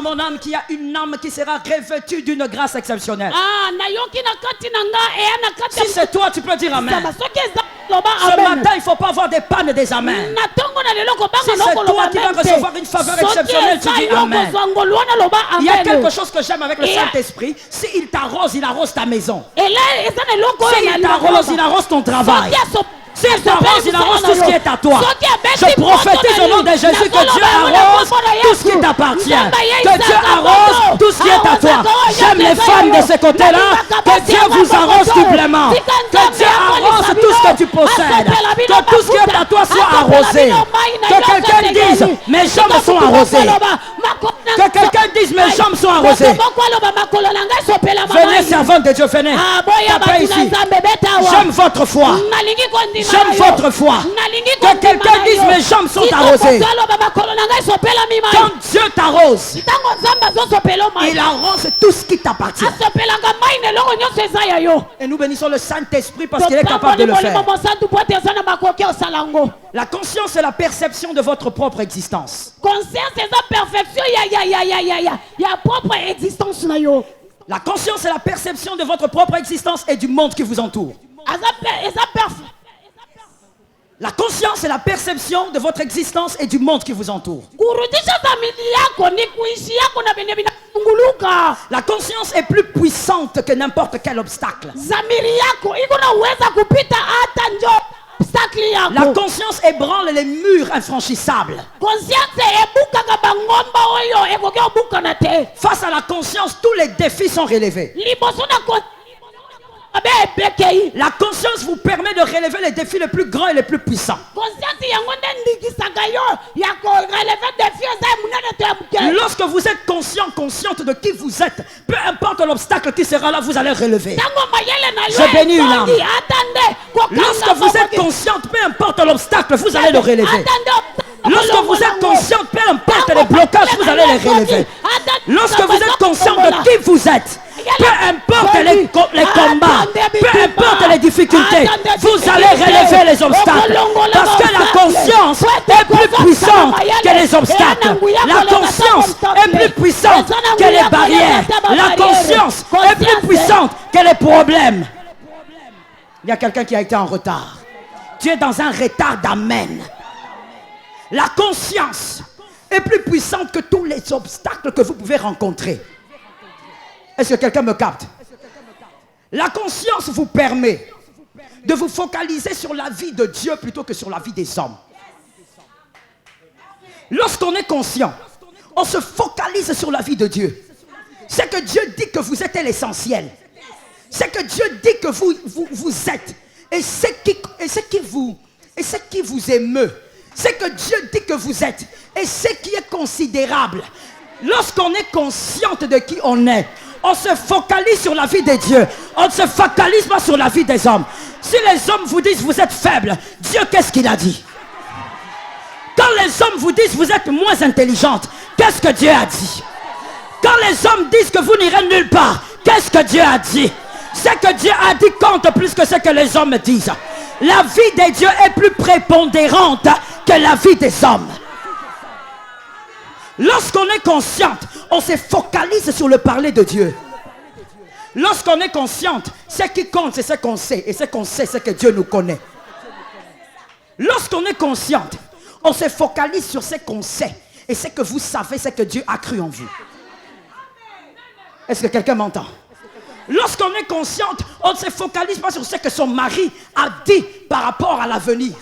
Dans mon âme qui a une âme qui sera revêtue d'une grâce exceptionnelle. Si c'est toi, tu peux dire amen. Ce matin, il ne faut pas avoir des pannes des amens. Si c'est toi qui vas recevoir une faveur exceptionnelle, tu dis amen. Il y a quelque chose que j'aime avec le Saint-Esprit. S'il t'arrose, il arrose ta maison. S'il t'arrose, il arrose ton travail. S'il t'arrose, il arrose tout ce qui est à toi. Je prophétise au nom de Jésus que Dieu arrose tout ce qui t'appartient. Que Dieu arrose tout ce qui est à toi. J'aime les femmes de ce côté-là. Que Dieu vous arrose doublement. Que Dieu arrose tout ce que tu possèdes. Que tout ce qui est à toi soit arrosé. Que quelqu'un dise, mes jambes sont arrosées. Que quelqu'un dise, mes jambes sont arrosées. Venez, servante de Dieu, venez. Tapez ici. J'aime votre foi. J'aime votre foi. Que quelqu'un dise, mes jambes sont arrosées. Quand Dieu t'arrose, il arrose tout ce qui t'appartient. Et nous bénissons le Saint-Esprit parce qu'il est capable de le faire. La conscience est la perception de votre propre existence. La conscience est la perception de votre propre existence et du monde qui vous entoure. La conscience est la perception de votre existence et du monde qui vous entoure. La conscience est plus puissante que n'importe quel obstacle. La conscience ébranle les murs infranchissables. Face à la conscience, tous les défis sont relevés. La conscience vous permet de relever les défis les plus grands et les plus puissants. Lorsque vous êtes conscient, consciente de qui vous êtes, peu importe l'obstacle qui sera là, vous allez relever. Je bénis une âme. Lorsque vous êtes consciente, peu importe l'obstacle, vous allez le relever. Lorsque vous êtes consciente, peu importe les blocages, vous allez les relever. Lorsque vous êtes conscient de qui vous êtes, peu importe les combats, peu importe les difficultés, vous allez relever les obstacles. Parce que la conscience est plus puissante que les obstacles. La conscience est plus puissante que les barrières. La conscience est plus puissante que les problèmes. Il y a quelqu'un qui a été en retard. Tu es dans un retard d'amen. La conscience est plus puissante que tous les obstacles que vous pouvez rencontrer. Est-ce que quelqu'un me capte? La conscience vous permet de vous focaliser sur la vie de Dieu plutôt que sur la vie des hommes. Lorsqu'on est conscient, on se focalise sur la vie de Dieu. C'est que Dieu dit que vous êtes l'essentiel. C'est que Dieu dit que vous êtes. Et ce qui vous émeut. C'est que Dieu dit que vous êtes. Et ce qui est considérable. Lorsqu'on est consciente de qui on est, on se focalise sur la vie de Dieu. On ne se focalise pas sur la vie des hommes. Si les hommes vous disent vous êtes faible, Dieu qu'est-ce qu'il a dit? Quand les hommes vous disent vous êtes moins intelligente, qu'est-ce que Dieu a dit? Quand les hommes disent que vous n'irez nulle part, qu'est-ce que Dieu a dit? Ce que Dieu a dit compte plus que ce que les hommes disent. La vie de Dieu est plus prépondérante que la vie des hommes. Lorsqu'on est consciente, on se focalise sur le parler de Dieu. Lorsqu'on est consciente, ce qui compte, c'est ce qu'on sait. Et ce qu'on sait, c'est que Dieu nous connaît. Lorsqu'on est consciente, on se focalise sur ce qu'on sait. Et ce que vous savez, c'est que Dieu a cru en vous. Est-ce que quelqu'un m'entend? Lorsqu'on est consciente, on ne se focalise pas sur ce que son mari a dit par rapport à l'avenir.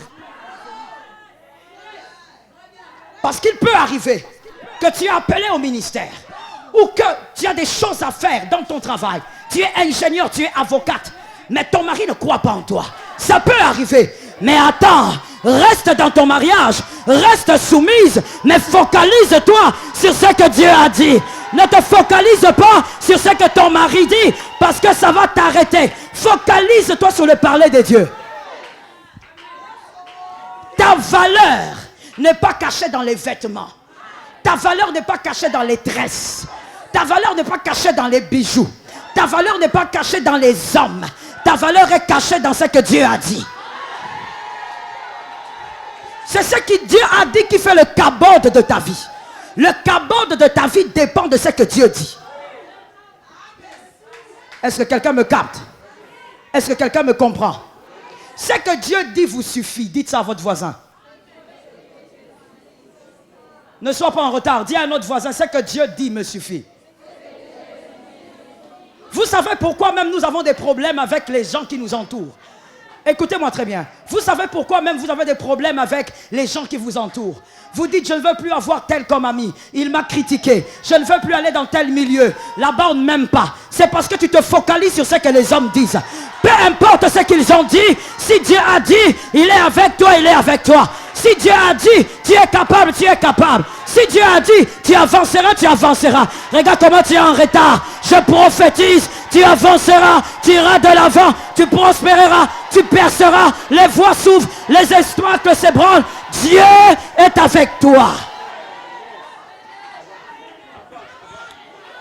Parce qu'il peut arriver que tu es appelé au ministère ou que tu as des choses à faire dans ton travail. Tu es ingénieur, tu es avocate, mais ton mari ne croit pas en toi. Ça peut arriver, mais attends, reste dans ton mariage, reste soumise, mais focalise-toi sur ce que Dieu a dit. Ne te focalise pas sur ce que ton mari dit, parce que ça va t'arrêter. Focalise-toi sur le parler de Dieu. Ta valeur n'est pas cachée dans les vêtements. Ta valeur n'est pas cachée dans les tresses. Ta valeur n'est pas cachée dans les bijoux. Ta valeur n'est pas cachée dans les hommes. Ta valeur est cachée dans ce que Dieu a dit. C'est ce que Dieu a dit qui fait le cabot de ta vie. Le cabot de ta vie dépend de ce que Dieu dit. Est-ce que quelqu'un me capte? Est-ce que quelqu'un me comprend? Ce que Dieu dit vous suffit. Dites ça à votre voisin. Ne sois pas en retard. Dis à un autre voisin, ce que Dieu dit me suffit. Vous savez pourquoi même nous avons des problèmes avec les gens qui nous entourent? Écoutez-moi très bien. Vous savez pourquoi même vous avez des problèmes avec les gens qui vous entourent? Vous dites, je ne veux plus avoir tel comme ami. Il m'a critiqué. Je ne veux plus aller dans tel milieu. Là-bas, on ne m'aime pas. C'est parce que tu te focalises sur ce que les hommes disent. Peu importe ce qu'ils ont dit. Si Dieu a dit, il est avec toi, il est avec toi. Si Dieu a dit, tu es capable, tu es capable. Si Dieu a dit, tu avanceras, tu avanceras. Regarde comment tu es en retard. Je prophétise, tu avanceras, tu iras de l'avant, tu prospéreras, tu perceras. Les voies s'ouvrent, les obstacles s'ébranlent. Dieu est avec toi.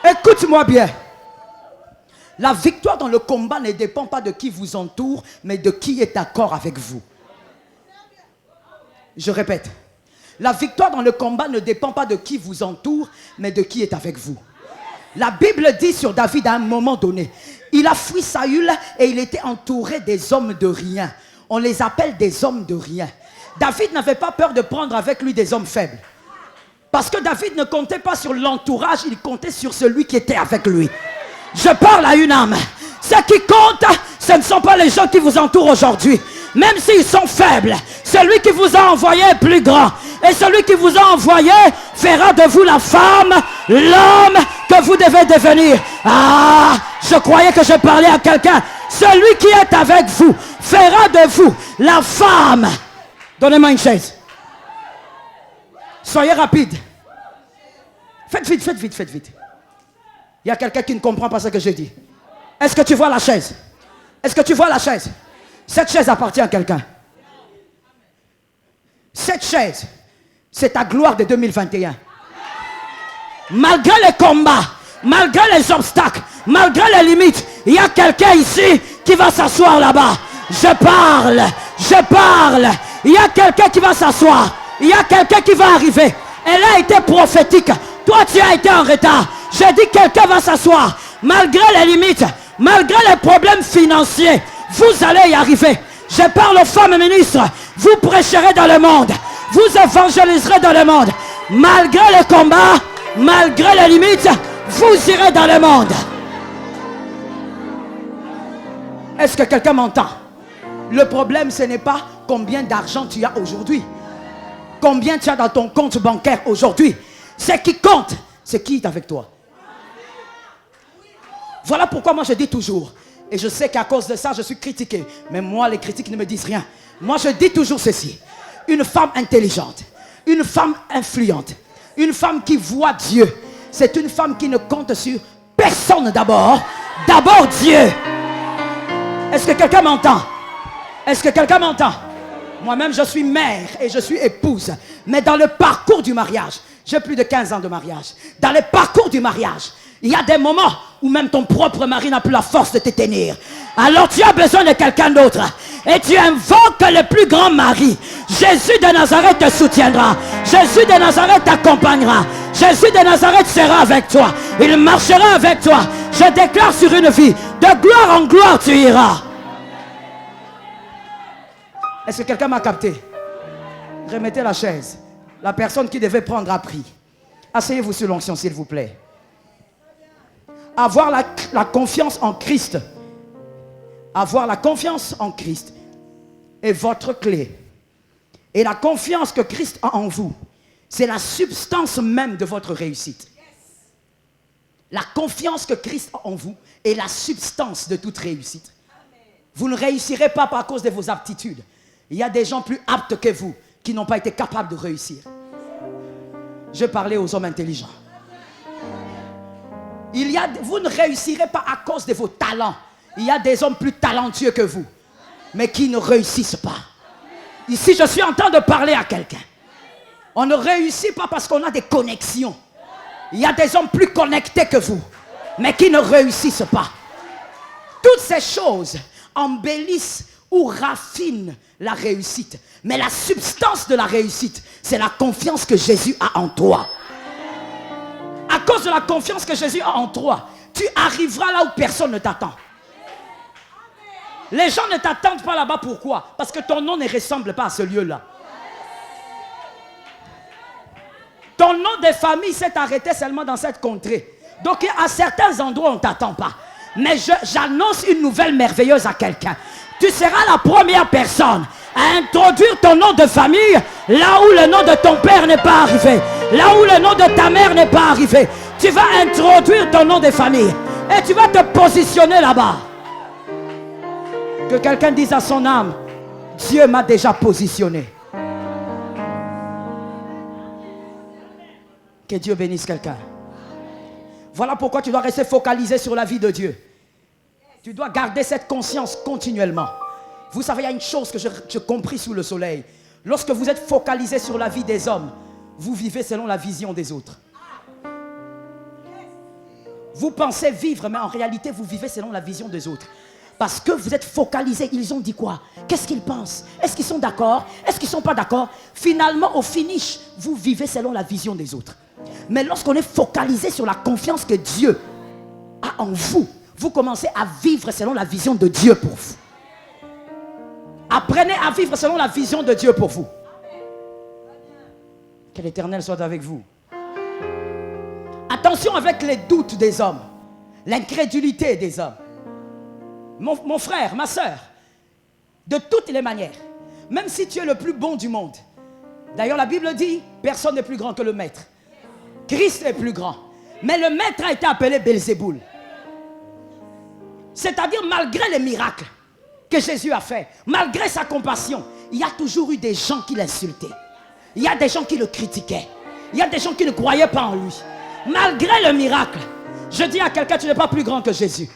Écoute-moi bien. La victoire dans le combat ne dépend pas de qui vous entoure, mais de qui est d'accord avec vous. Je répète. La victoire dans le combat ne dépend pas de qui vous entoure, mais de qui est avec vous. La Bible dit sur David à un moment donné, il a fui Saül et il était entouré des hommes de rien. On les appelle des hommes de rien. David n'avait pas peur de prendre avec lui des hommes faibles. Parce que David ne comptait pas sur l'entourage, il comptait sur celui qui était avec lui. Je parle à une âme. Ce qui compte, ce ne sont pas les gens qui vous entourent aujourd'hui. Même s'ils sont faibles, celui qui vous a envoyé est plus grand. Et celui qui vous a envoyé fera de vous la femme, l'homme que vous devez devenir. Ah, je croyais que je parlais à quelqu'un. Celui qui est avec vous fera de vous la femme. Donnez-moi une chaise. Soyez rapide. Faites vite, faites vite, faites vite. Il y a quelqu'un qui ne comprend pas ce que je dis. Est-ce que tu vois la chaise? Est-ce que tu vois la chaise? Cette chaise appartient à quelqu'un. Cette chaise, c'est ta gloire de 2021. Malgré les combats, malgré les obstacles, malgré les limites, il y a quelqu'un ici qui va s'asseoir là-bas. Je parle, je parle. Il y a quelqu'un qui va s'asseoir. Il y a quelqu'un qui va arriver. Elle a été prophétique. Toi, tu as été en retard. J'ai dit quelqu'un va s'asseoir. Malgré les limites, malgré les problèmes financiers, vous allez y arriver. Je parle aux femmes ministres. Vous prêcherez dans le monde. Vous évangéliserez dans le monde. Malgré les combats, malgré les limites, vous irez dans le monde. Est-ce que quelqu'un m'entend? Le problème, ce n'est pas combien d'argent tu as aujourd'hui. Combien tu as dans ton compte bancaire aujourd'hui. Ce qui compte, c'est qui est avec toi. Voilà pourquoi moi je dis toujours, et je sais qu'à cause de ça je suis critiqué, mais moi les critiques ne me disent rien. Moi je dis toujours ceci: une femme intelligente, une femme influente, une femme qui voit Dieu, c'est une femme qui ne compte sur personne d'abord, d'abord Dieu. Est-ce que quelqu'un m'entend? Est-ce que quelqu'un m'entend? Moi-même je suis mère et je suis épouse, mais dans le parcours du mariage, j'ai plus de 15 ans de mariage, dans le parcours du mariage, il y a des moments où même ton propre mari n'a plus la force de te tenir. Alors tu as besoin de quelqu'un d'autre. Et tu invoques le plus grand mari. Jésus de Nazareth te soutiendra. Jésus de Nazareth t'accompagnera. Jésus de Nazareth sera avec toi. Il marchera avec toi. Je déclare sur une vie, de gloire en gloire tu iras. Est-ce que quelqu'un m'a capté? Remettez la chaise. La personne qui devait prendre a pris. Asseyez-vous sur l'onction s'il vous plaît. Avoir la confiance en Christ. Avoir la confiance en Christ est votre clé. Et la confiance que Christ a en vous, c'est la substance même de votre réussite. La confiance que Christ a en vous est la substance de toute réussite. Vous ne réussirez pas par cause de vos aptitudes. Il y a des gens plus aptes que vous qui n'ont pas été capables de réussir. Je parlais aux hommes intelligents. Vous ne réussirez pas à cause de vos talents. Il y a des hommes plus talentueux que vous, mais qui ne réussissent pas. Ici, je suis en train de parler à quelqu'un. On ne réussit pas parce qu'on a des connexions. Il y a des hommes plus connectés que vous, mais qui ne réussissent pas. Toutes ces choses embellissent ou raffinent la réussite. Mais la substance de la réussite, c'est la confiance que Jésus a en toi. cause de la confiance que Jésus a en toi, tu arriveras là où personne ne t'attend. Les gens ne t'attendent pas là-bas. Pourquoi? Parce que ton nom ne ressemble pas à ce lieu-là. Ton nom de famille s'est arrêté seulement dans cette contrée. Donc à certains endroits on ne t'attend pas. Mais j'annonce une nouvelle merveilleuse à quelqu'un. Tu seras la première personne à introduire ton nom de famille là où le nom de ton père n'est pas arrivé. Là où le nom de ta mère n'est pas arrivé. Tu vas introduire ton nom de famille. Et tu vas te positionner là-bas. Que quelqu'un dise à son âme, Dieu m'a déjà positionné. Que Dieu bénisse quelqu'un. Voilà pourquoi tu dois rester focalisé sur la vie de Dieu. Tu dois garder cette conscience continuellement. Vous savez, il y a une chose que je compris sous le soleil. Lorsque vous êtes focalisé sur la vie des hommes, vous vivez selon la vision des autres. Vous pensez vivre, mais en réalité, vous vivez selon la vision des autres. Parce que vous êtes focalisé. Ils ont dit quoi? Qu'est-ce qu'ils pensent? Est-ce qu'ils sont d'accord? Est-ce qu'ils ne sont pas d'accord? Finalement, au finish, vous vivez selon la vision des autres. Mais lorsqu'on est focalisé sur la confiance que Dieu a en vous, vous commencez à vivre selon la vision de Dieu pour vous. Apprenez à vivre selon la vision de Dieu pour vous. Que l'Éternel soit avec vous. Attention avec les doutes des hommes, l'incrédulité des hommes. Mon frère, ma soeur, de toutes les manières, même si tu es le plus bon du monde, d'ailleurs la Bible dit, personne n'est plus grand que le maître. Christ est plus grand. Mais le maître a été appelé Belzéboul. C'est-à-dire malgré les miracles que Jésus a fait, malgré sa compassion, il y a toujours eu des gens qui l'insultaient. Il y a des gens qui le critiquaient. Il y a des gens qui ne croyaient pas en lui. Malgré le miracle, je dis à quelqu'un, tu n'es pas plus grand que Jésus.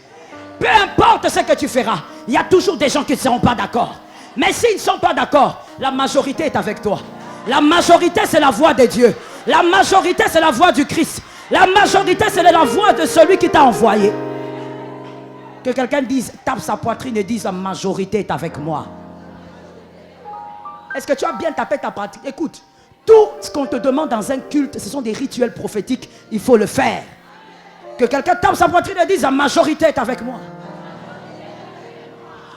Peu importe ce que tu feras, il y a toujours des gens qui ne seront pas d'accord. Mais s'ils ne sont pas d'accord, la majorité est avec toi. La majorité, c'est la voix de Dieu. La majorité, c'est la voix du Christ. La majorité, c'est la voix de celui qui t'a envoyé. Que quelqu'un dise, tape sa poitrine et dise, la majorité est avec moi. Est-ce que tu as bien tapé ta poitrine? Écoute, tout ce qu'on te demande dans un culte, ce sont des rituels prophétiques. Il faut le faire. Que quelqu'un tape sa poitrine et dise, la majorité est avec moi.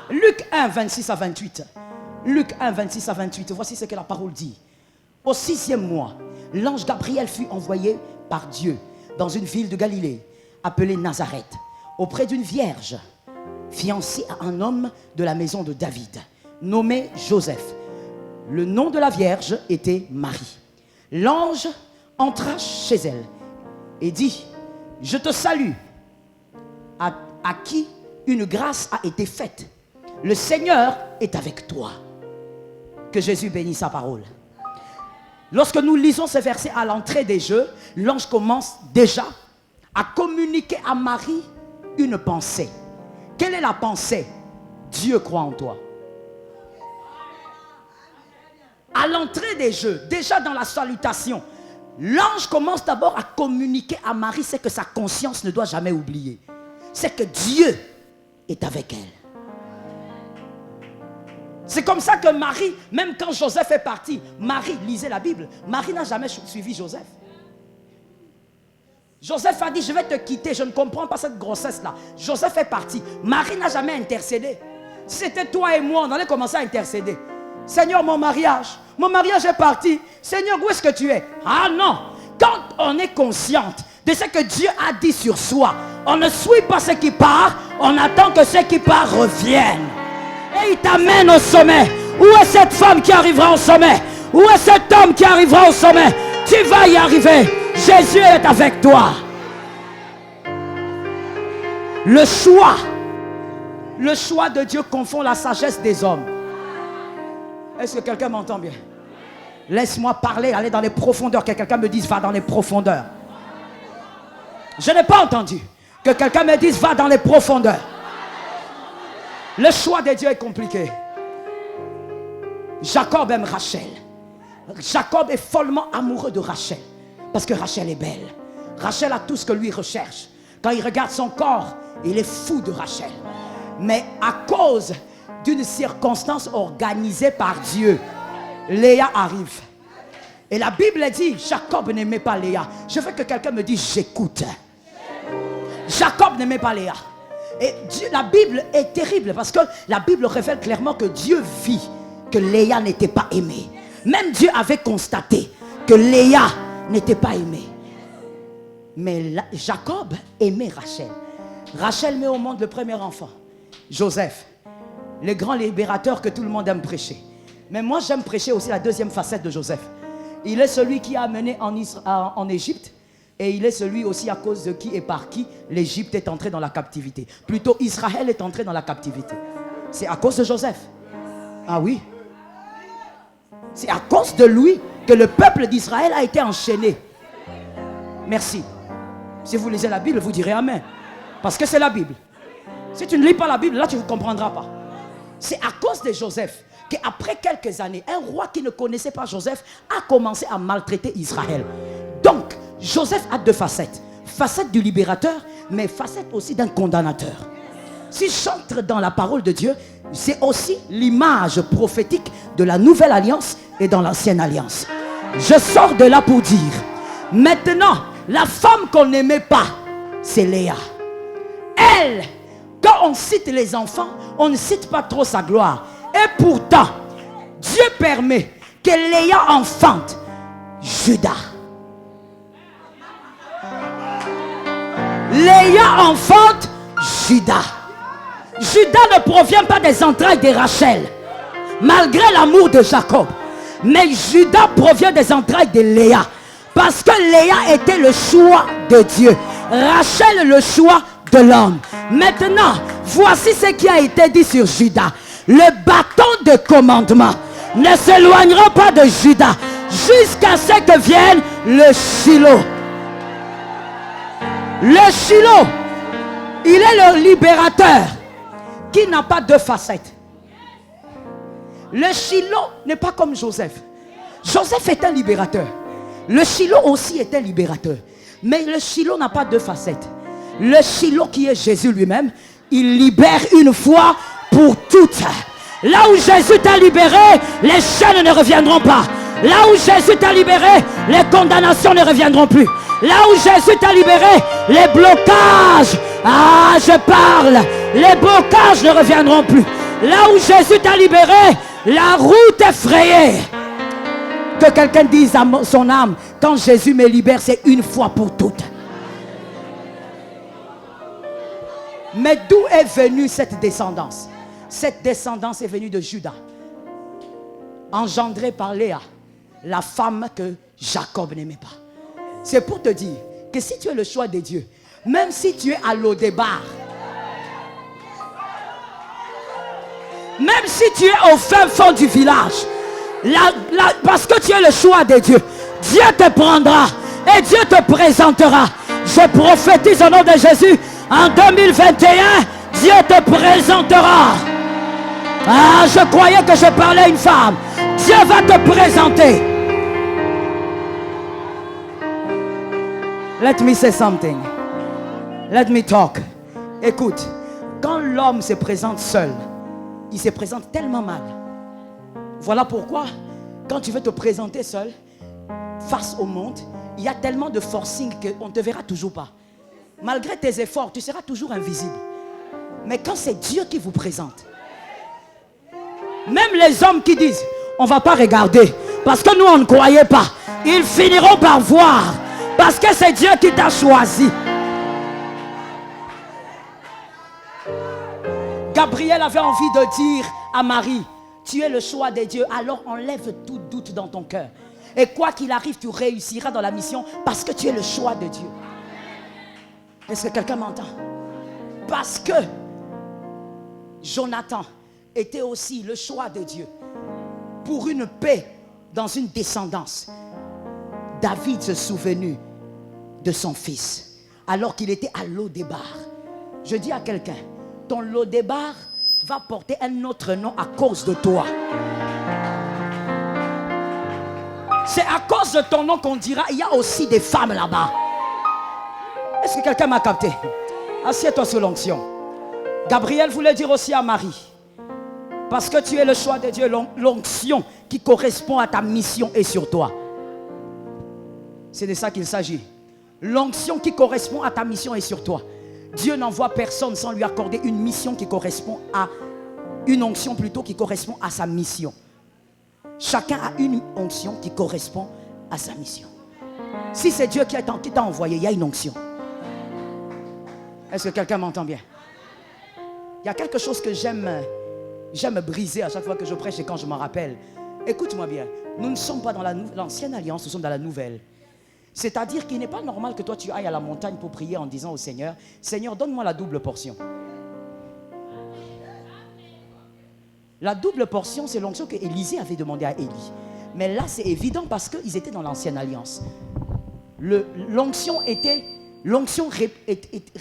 Luc 1, 26 à 28. Luc 1, 26 à 28. Voici ce que la parole dit. Au 6e mois, l'ange Gabriel fut envoyé par Dieu dans une ville de Galilée, appelée Nazareth, auprès d'une vierge, fiancée à un homme de la maison de David, nommé Joseph. Le nom de la vierge était Marie. L'ange entra chez elle et dit, je te salue, à qui une grâce a été faite. Le Seigneur est avec toi. Que Jésus bénisse sa parole. Lorsque nous lisons ce verset à l'entrée des jeux, l'ange commence déjà à communiquer à Marie une pensée. Quelle est la pensée? Dieu croit en toi. À l'entrée des jeux, déjà dans la salutation, l'ange commence d'abord à communiquer à Marie ce que sa conscience ne doit jamais oublier. C'est que Dieu est avec elle. C'est comme ça que Marie, même quand Joseph est parti, Marie lisait la Bible. Marie n'a jamais suivi Joseph. Joseph a dit, je vais te quitter, je ne comprends pas cette grossesse-là. Joseph est parti. Marie n'a jamais intercédé. Si c'était toi et moi, on allait commencer à intercéder. Seigneur, mon mariage est parti. Seigneur, où est-ce que tu es? Ah non, quand on est consciente de ce que Dieu a dit sur soi, on ne suit pas ce qui part, on attend que ce qui part revienne. Et il t'amène au sommet. Où est cette femme qui arrivera au sommet? Où est cet homme qui arrivera au sommet? Tu vas y arriver. Jésus est avec toi. Le choix de Dieu confond la sagesse des hommes. Est-ce que quelqu'un m'entend bien? Laisse-moi parler, aller dans les profondeurs. Que quelqu'un me dise, va dans les profondeurs. Je n'ai pas entendu. Que quelqu'un me dise, va dans les profondeurs. Le choix de Dieu est compliqué. Jacob aime Rachel. Jacob est follement amoureux de Rachel. Parce que Rachel est belle. Rachel a tout ce que lui recherche. Quand il regarde son corps, il est fou de Rachel. Mais à cause d'une circonstance organisée par Dieu, Léa arrive. Et la Bible dit, Jacob n'aimait pas Léa. Je veux que quelqu'un me dise, j'écoute. Jacob n'aimait pas Léa. Et Dieu, la Bible est terrible parce que la Bible révèle clairement que Dieu vit que Léa n'était pas aimée. Même Dieu avait constaté que Léa n'était pas aimée. Mais Jacob aimait Rachel. Rachel met au monde le premier enfant, Joseph, le grand libérateur que tout le monde aime prêcher. Mais moi j'aime prêcher aussi la deuxième facette de Joseph. Il est celui qui a amené en Égypte. Et il est celui aussi à cause de qui et par qui l'Égypte est entrée dans la captivité. Plutôt Israël est entré dans la captivité. C'est à cause de Joseph. Ah oui. C'est à cause de lui que le peuple d'Israël a été enchaîné. Merci. Si vous lisez la Bible, vous direz Amen. Parce que c'est la Bible. Si tu ne lis pas la Bible, là tu ne comprendras pas. C'est à cause de Joseph qu'après quelques années, un roi qui ne connaissait pas Joseph a commencé à maltraiter Israël. Donc, Joseph a deux facettes. Facette du libérateur, mais facette aussi d'un condamnateur. Si j'entre dans la parole de Dieu, c'est aussi l'image prophétique de la nouvelle alliance et dans l'ancienne alliance. Je sors de là pour dire, maintenant, la femme qu'on n'aimait pas, c'est Léa. Elle, quand on cite les enfants, on ne cite pas trop sa gloire. Et pourtant, Dieu permet que Léa enfante Judas. Léa enfante Judas. Judas ne provient pas des entrailles de Rachel, malgré l'amour de Jacob. Mais Judas provient des entrailles de Léa. Parce que Léa était le choix de Dieu. Rachel le choix de l'homme. Maintenant, voici ce qui a été dit sur Judas. Le bâton de commandement ne s'éloignera pas de Judas jusqu'à ce que vienne le Shiloh. Le Shiloh, il est le libérateur qui n'a pas deux facettes. Le Shiloh n'est pas comme Joseph. Joseph est un libérateur. Le Shiloh aussi est un libérateur. Mais le Shiloh n'a pas deux facettes. Le Shiloh qui est Jésus lui-même, il libère une fois pour toutes. Là où Jésus t'a libéré, les chaînes ne reviendront pas. Là où Jésus t'a libéré, les condamnations ne reviendront plus. Là où Jésus t'a libéré, les blocages, je parle, les blocages ne reviendront plus. Là où Jésus t'a libéré, la route est frayée. Que quelqu'un dise à son âme, quand Jésus me libère, c'est une fois pour toutes. Mais d'où est venue cette descendance? Cette descendance est venue de Judas, engendrée par Léa, la femme que Jacob n'aimait pas. C'est pour te dire que si tu es le choix de Dieu, même si tu es à Lo-Débar, même si tu es au fin fond du village, parce que tu es le choix de Dieu, Dieu te prendra et Dieu te présentera. Je prophétise au nom de Jésus, en 2021, Dieu te présentera. Je croyais que je parlais à une femme. Dieu va te présenter. Let me say something. Let me talk. Écoute, quand l'homme se présente seul, il se présente tellement mal. Voilà pourquoi, quand tu veux te présenter seul, face au monde, il y a tellement de forcing qu'on ne te verra toujours pas. Malgré tes efforts, tu seras toujours invisible. Mais quand c'est Dieu qui vous présente, même les hommes qui disent, on ne va pas regarder, parce que nous on ne croyait pas, ils finiront par voir, parce que c'est Dieu qui t'a choisi. Gabriel avait envie de dire à Marie, tu es le choix de Dieu, alors enlève tout doute dans ton cœur. Et quoi qu'il arrive, tu réussiras dans la mission parce que tu es le choix de Dieu. Est-ce que quelqu'un m'entend? Parce que Jonathan était aussi le choix de Dieu pour une paix dans une descendance. David se souvenu de son fils alors qu'il était à Lo-Débar. Je dis à quelqu'un, ton Lo-Débar va porter un autre nom à cause de toi. C'est à cause de ton nom qu'on dira, il y a aussi des femmes là-bas. Est-ce que quelqu'un m'a capté? Assieds-toi sur l'onction. Gabriel voulait dire aussi à Marie, parce que tu es le choix de Dieu, l'onction qui correspond à ta mission est sur toi. C'est de ça qu'il s'agit. L'onction qui correspond à ta mission est sur toi. Dieu n'envoie personne sans lui accorder une mission qui correspond à... Une onction plutôt qui correspond à sa mission. Chacun a une onction qui correspond à sa mission. Si c'est Dieu qui t'a envoyé, il y a une onction. Est-ce que quelqu'un m'entend bien? Il y a quelque chose que j'aime briser à chaque fois que je prêche et quand je m'en rappelle. Écoute-moi bien, nous ne sommes pas dans l'ancienne alliance, nous sommes dans la nouvelle. C'est-à-dire qu'il n'est pas normal que toi tu ailles à la montagne pour prier en disant au Seigneur, Seigneur, donne-moi la double portion. La double portion, c'est l'onction que Élisée avait demandé à Élie. Mais là, c'est évident parce qu'ils étaient dans l'ancienne alliance. L'onction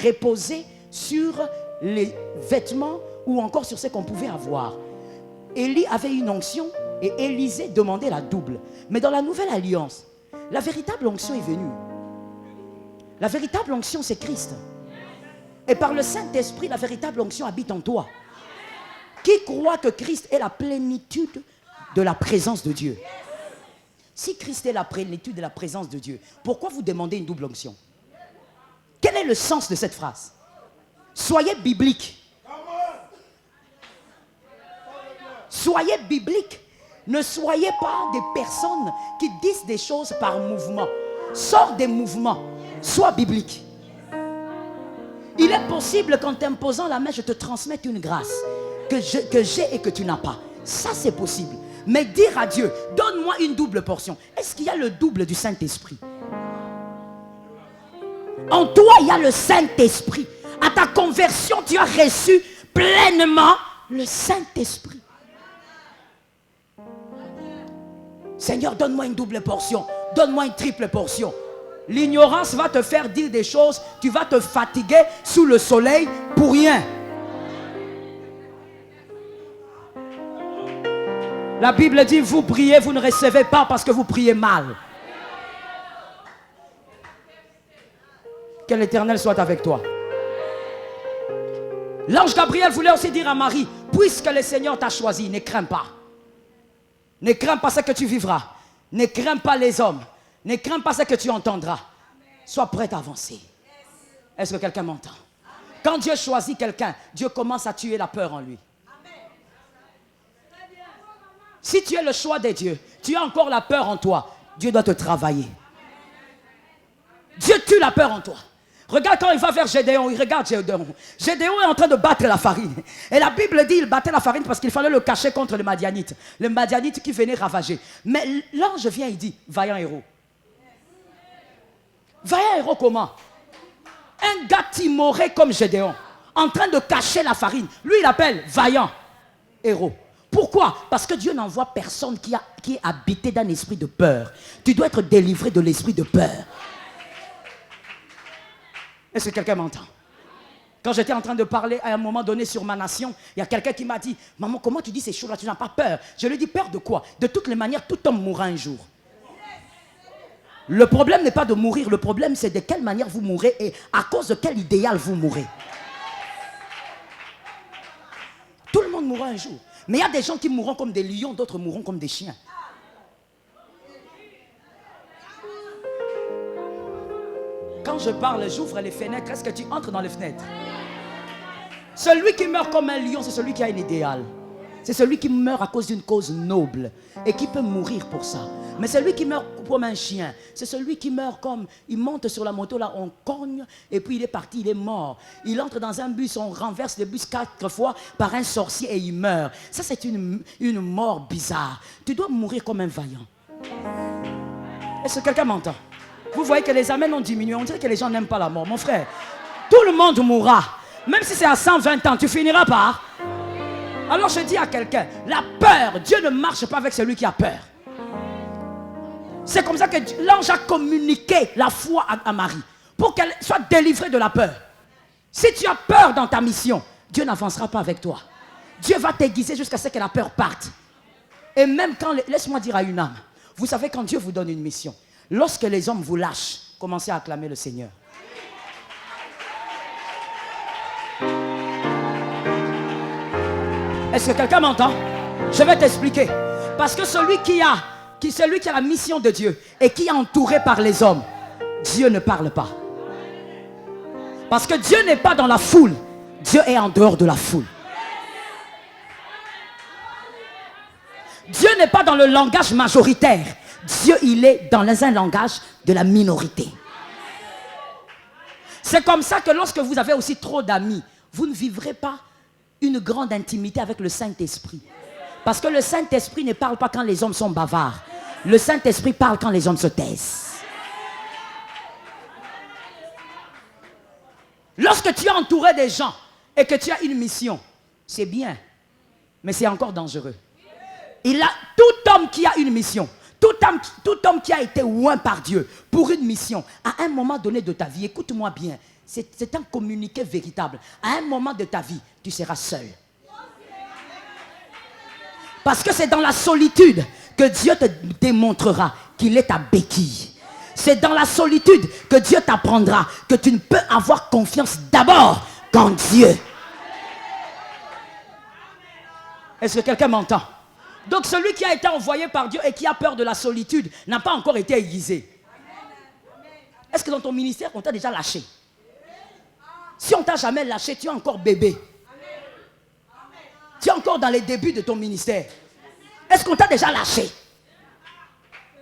reposait sur les vêtements ou encore sur ce qu'on pouvait avoir. Élie avait une onction et Élisée demandait la double. Mais dans la nouvelle alliance, la véritable onction est venue. La véritable onction, c'est Christ. Et par le Saint-Esprit, la véritable onction habite en toi. Qui croit que Christ est la plénitude de la présence de Dieu? Si Christ est la plénitude de la présence de Dieu, pourquoi vous demandez une double onction? Quel est le sens de cette phrase? Soyez biblique. Soyez biblique. Ne soyez pas des personnes qui disent des choses par mouvement. Sors des mouvements. Sois biblique. Il est possible qu'en t'imposant la main, je te transmette une grâce que j'ai et que tu n'as pas. Ça, c'est possible. Mais dire à Dieu, donne-moi une double portion. Est-ce qu'il y a le double du Saint-Esprit? En toi, il y a le Saint-Esprit. À ta conversion, tu as reçu pleinement le Saint-Esprit. Seigneur, donne-moi une double portion. Donne-moi une triple portion. L'ignorance va te faire dire des choses. Tu vas te fatiguer sous le soleil pour rien. La Bible dit, vous priez, vous ne recevez pas parce que vous priez mal. Que l'Éternel soit avec toi. L'ange Gabriel voulait aussi dire à Marie, puisque le Seigneur t'a choisi, ne crains pas. Ne crains pas ce que tu vivras. Ne crains pas les hommes. Ne crains pas ce que tu entendras. Sois prêt à avancer. Est-ce que quelqu'un m'entend? Quand Dieu choisit quelqu'un, Dieu commence à tuer la peur en lui. Si tu es le choix de Dieu, tu as encore la peur en toi, Dieu doit te travailler. Dieu tue la peur en toi. Regarde quand il va vers Gédéon, il regarde Gédéon. Gédéon est en train de battre la farine. Et la Bible dit qu'il battait la farine parce qu'il fallait le cacher contre les Madianites. Les Madianites qui venaient ravager. Mais l'ange vient, il dit, vaillant héros. Vaillant héros comment? Un gars timoré comme Gédéon, en train de cacher la farine. Lui, il appelle vaillant héros. Pourquoi? Parce que Dieu n'envoie personne qui est habité d'un esprit de peur. Tu dois être délivré de l'esprit de peur. Est-ce que quelqu'un m'entend? Quand j'étais en train de parler à un moment donné sur ma nation, il y a quelqu'un qui m'a dit, maman, comment tu dis ces choses-là? Tu n'as pas peur? Je lui ai dit, peur de quoi? De toutes les manières, tout homme mourra un jour. Le problème n'est pas de mourir, le problème c'est de quelle manière vous mourrez et à cause de quel idéal vous mourrez. Tout le monde mourra un jour. Mais il y a des gens qui mourront comme des lions, d'autres mourront comme des chiens. Quand je parle, j'ouvre les fenêtres. Est-ce que tu entres dans les fenêtres? Celui qui meurt comme un lion, c'est celui qui a un idéal. C'est celui qui meurt à cause d'une cause noble et qui peut mourir pour ça. Mais celui qui meurt comme un chien, c'est celui qui meurt comme... Il monte sur la moto, là, on cogne, et puis il est parti, il est mort. Il entre dans un bus, on renverse le bus 4 fois par un sorcier et il meurt. Ça, c'est une mort bizarre. Tu dois mourir comme un vaillant. Est-ce que quelqu'un m'entend? Vous voyez que les amens ont diminué. On dirait que les gens n'aiment pas la mort. Mon frère, tout le monde mourra. Même si c'est à 120 ans, tu finiras par... Alors je dis à quelqu'un, la peur, Dieu ne marche pas avec celui qui a peur. C'est comme ça que l'ange a communiqué la foi à Marie, pour qu'elle soit délivrée de la peur. Si tu as peur dans ta mission, Dieu n'avancera pas avec toi. Dieu va t'aiguiser jusqu'à ce que la peur parte. Et même quand, laisse-moi dire à une âme, vous savez quand Dieu vous donne une mission, lorsque les hommes vous lâchent, commencez à acclamer le Seigneur. Est-ce que quelqu'un m'entend? Je vais t'expliquer. Parce que celui qui celui qui a la mission de Dieu et qui est entouré par les hommes, Dieu ne parle pas. Parce que Dieu n'est pas dans la foule, Dieu est en dehors de la foule. Dieu n'est pas dans le langage majoritaire, Dieu il est dans un langage de la minorité. C'est comme ça que lorsque vous avez aussi trop d'amis, vous ne vivrez pas une grande intimité avec le Saint-Esprit. Parce que le Saint-Esprit ne parle pas quand les hommes sont bavards. Le Saint-Esprit parle quand les hommes se taisent. Lorsque tu es entouré des gens et que tu as une mission, c'est bien, mais c'est encore dangereux. Tout homme qui a une mission, tout homme qui a été oint par Dieu pour une mission, à un moment donné de ta vie, écoute-moi bien, c'est un communiqué véritable. À un moment de ta vie, tu seras seul. Parce que c'est dans la solitude que Dieu te démontrera qu'il est ta béquille. C'est dans la solitude que Dieu t'apprendra que tu ne peux avoir confiance d'abord qu'en Dieu. Est-ce que quelqu'un m'entend? Donc celui qui a été envoyé par Dieu et qui a peur de la solitude n'a pas encore été aiguisé. Est-ce que dans ton ministère on t'a déjà lâché? Si on ne t'a jamais lâché, tu es encore bébé. Tu es encore dans les débuts de ton ministère. Est-ce qu'on t'a déjà lâché?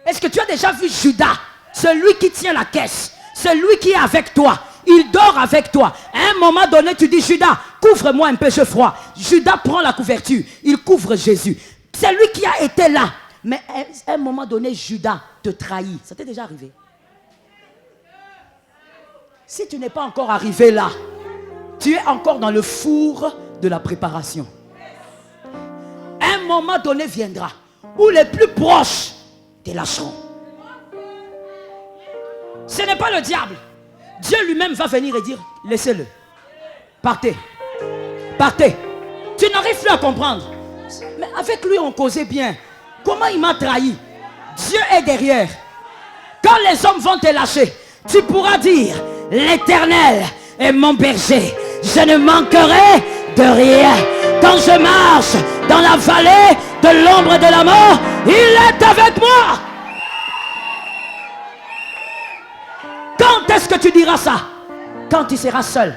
Est-ce que tu as déjà vu Judas, celui qui tient la caisse, celui qui est avec toi? Il dort avec toi. À un moment donné, tu dis, Judas, couvre-moi un peu, j'ai froid. Judas prend la couverture, il couvre Jésus. C'est lui qui a été là. Mais à un moment donné, Judas te trahit. Ça t'est déjà arrivé? Si tu n'es pas encore arrivé là, tu es encore dans le four de la préparation. Un moment donné viendra où les plus proches te lâcheront. Ce n'est pas le diable. Dieu lui-même va venir et dire, laissez-le. Partez. Partez. Tu n'arrives plus à comprendre. Mais avec lui on causait bien. Comment il m'a trahi? Dieu est derrière. Quand les hommes vont te lâcher, tu pourras dire, l'Éternel est mon berger. Je ne manquerai de rien. Quand je marche dans la vallée de l'ombre de la mort, il est avec moi. Quand est-ce que tu diras ça? Quand tu seras seul.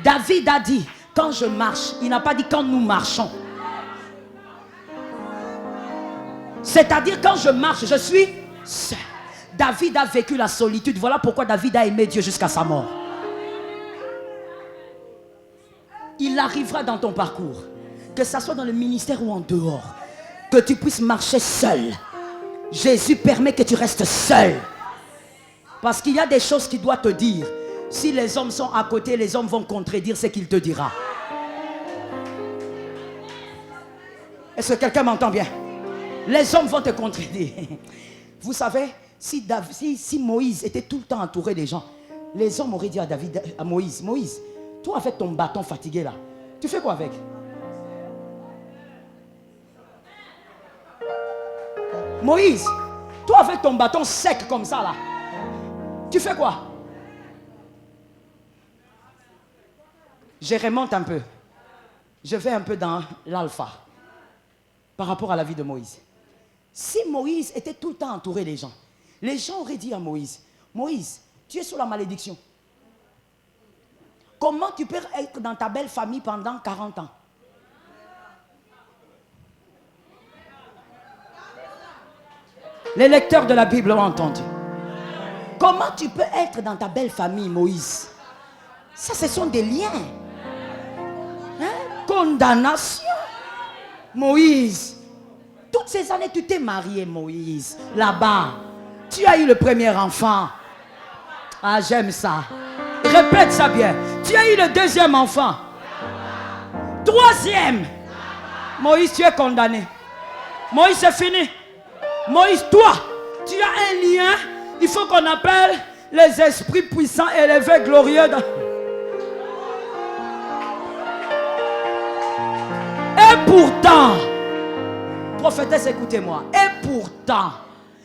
David a dit, quand je marche, il n'a pas dit quand nous marchons. C'est-à-dire quand je marche, je suis seul. David a vécu la solitude. Voilà pourquoi David a aimé Dieu jusqu'à sa mort. Il arrivera dans ton parcours, que ce soit dans le ministère ou en dehors, que tu puisses marcher seul. Jésus permet que tu restes seul. Parce qu'il y a des choses qu'il doit te dire. Si les hommes sont à côté, les hommes vont contredire ce qu'il te dira. Est-ce que quelqu'un m'entend bien? Les hommes vont te contredire. Vous savez, si Moïse était tout le temps entouré des gens, les hommes auraient dit à Moïse, Moïse, toi avec ton bâton fatigué là, tu fais quoi avec? Moïse, toi avec ton bâton sec comme ça là, tu fais quoi? Je remonte un peu. Je vais un peu dans l'alpha par rapport à la vie de Moïse. Si Moïse était tout le temps entouré des gens, les gens auraient dit à Moïse, Moïse, tu es sous la malédiction. Comment tu peux être dans ta belle famille pendant 40 ans? Les lecteurs de la Bible ont entendu. Comment tu peux être dans ta belle famille, Moïse? Ça, ce sont des liens. Hein? Condamnation. Moïse, toutes ces années, tu t'es marié, Moïse. Là-bas, tu as eu le premier enfant. Ah, j'aime ça. Répète ça bien. Tu as eu le deuxième enfant. Troisième. Moïse, tu es condamné. Moïse, c'est fini. Moïse, toi, tu as un lien. Il faut qu'on appelle les esprits puissants, élevés, glorieux. Et pourtant, prophétesse, écoutez-moi. Et pourtant,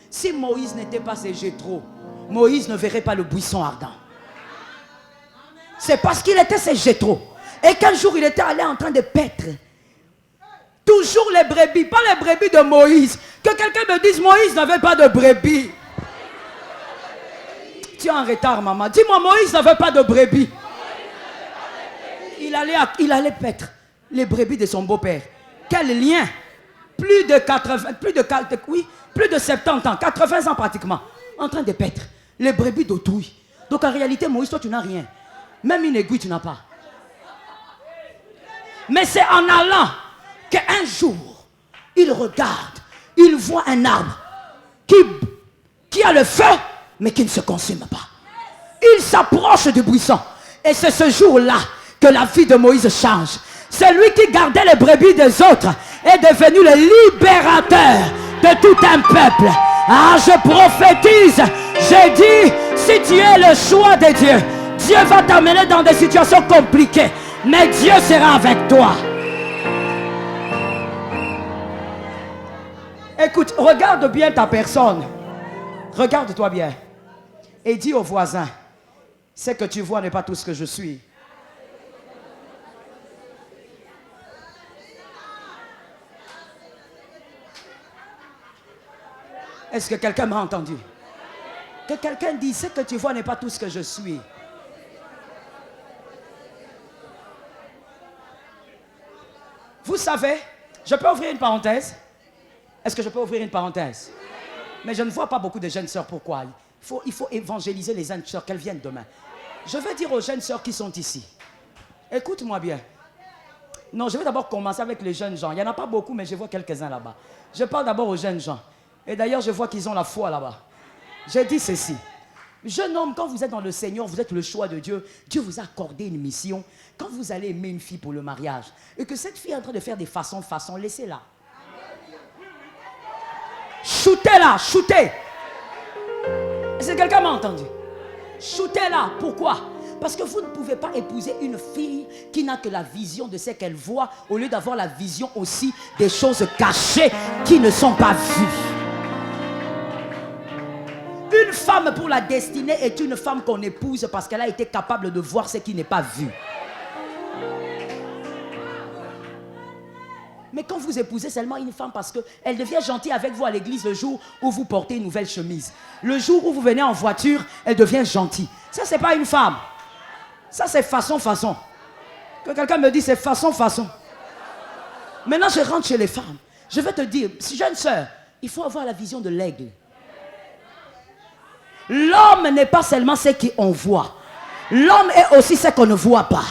si Moïse n'était pas ce Jéthro, Moïse ne verrait pas le buisson ardent. C'est parce qu'il était ce Jéthro. Et qu'un jour, il était allé en train de paître. Tout toujours les brebis, pas les brebis de Moïse. Que quelqu'un me dise, Moïse n'avait pas de brebis. Tu es en retard, maman. Dis-moi, Moïse n'avait pas de brebis. Il allait paître les brebis de son beau-père. Quel lien? Plus de 70 ans, 80 ans pratiquement, en train de paître les brebis d'autrui. Donc en réalité, Moïse, toi tu n'as rien. Même une aiguille, tu n'as pas. Mais c'est en allant qu'un jour, il regarde, il voit un arbre qui a le feu, mais qui ne se consume pas. Il s'approche du buisson. Et c'est ce jour-là que la vie de Moïse change. Celui qui gardait les brebis des autres est devenu le libérateur de tout un peuple. Ah, je prophétise, j'ai dit, si tu es le choix de Dieu, Dieu va t'amener dans des situations compliquées, mais Dieu sera avec toi. Écoute, regarde bien ta personne. Regarde-toi bien. Et dis au voisin, ce que tu vois n'est pas tout ce que je suis. Est-ce que quelqu'un m'a entendu? Que quelqu'un dise, ce que tu vois n'est pas tout ce que je suis. Vous savez, je peux ouvrir une parenthèse? Est-ce que je peux ouvrir une parenthèse? Mais je ne vois pas beaucoup de jeunes sœurs. Pourquoi? Il faut évangéliser les jeunes sœurs, qu'elles viennent demain. Je veux dire aux jeunes sœurs qui sont ici, écoute-moi bien. Non, je vais d'abord commencer avec les jeunes gens. Il n'y en a pas beaucoup, mais je vois quelques-uns là-bas. Je parle d'abord aux jeunes gens. Et d'ailleurs, je vois qu'ils ont la foi là-bas. J'ai dit ceci. Jeune homme, quand vous êtes dans le Seigneur, vous êtes le choix de Dieu. Dieu vous a accordé une mission. Quand vous allez aimer une fille pour le mariage, et que cette fille est en train de faire des façons, laissez-la. Shootez-la, shootez. Est-ce que quelqu'un m'a entendu? Shootez-la. Pourquoi? Parce que vous ne pouvez pas épouser une fille qui n'a que la vision de ce qu'elle voit, au lieu d'avoir la vision aussi des choses cachées qui ne sont pas vues. Une femme pour la destinée est une femme qu'on épouse parce qu'elle a été capable de voir ce qui n'est pas vu. Mais quand vous épousez seulement une femme parce qu'elle devient gentille avec vous à l'église le jour où vous portez une nouvelle chemise, le jour où vous venez en voiture, elle devient gentille. Ça, c'est pas une femme. Ça, c'est façon. Que quelqu'un me dise, c'est façon. Maintenant, je rentre chez les femmes. Je vais te dire, jeune sœur, il faut avoir la vision de l'aigle. L'homme n'est pas seulement ce qu'on voit. L'homme est aussi ce qu'on ne voit pas.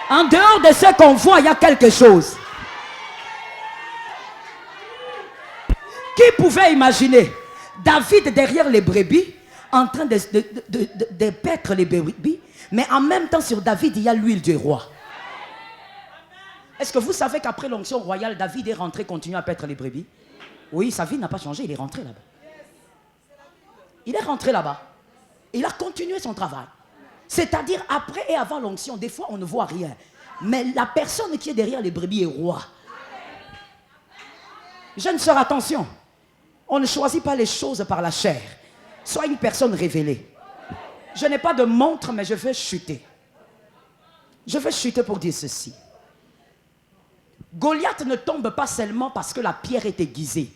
En dehors de ce qu'on voit, il y a quelque chose. Qui pouvait imaginer David derrière les brebis, en train de paître les brebis, mais en même temps sur David, il y a l'huile du roi. Est-ce que vous savez qu'après l'onction royale, David est rentré, continue à paître les brebis? Oui, sa vie n'a pas changé, il est rentré là-bas. Il est rentré là-bas. Il a continué son travail. C'est-à-dire après et avant l'onction, des fois on ne voit rien. Mais la personne qui est derrière les brebis est roi. Jeune sœur, attention. On ne choisit pas les choses par la chair. Sois une personne révélée. Je n'ai pas de montre, mais je vais chuter. Je vais chuter pour dire ceci. Goliath ne tombe pas seulement parce que la pierre est aiguisée.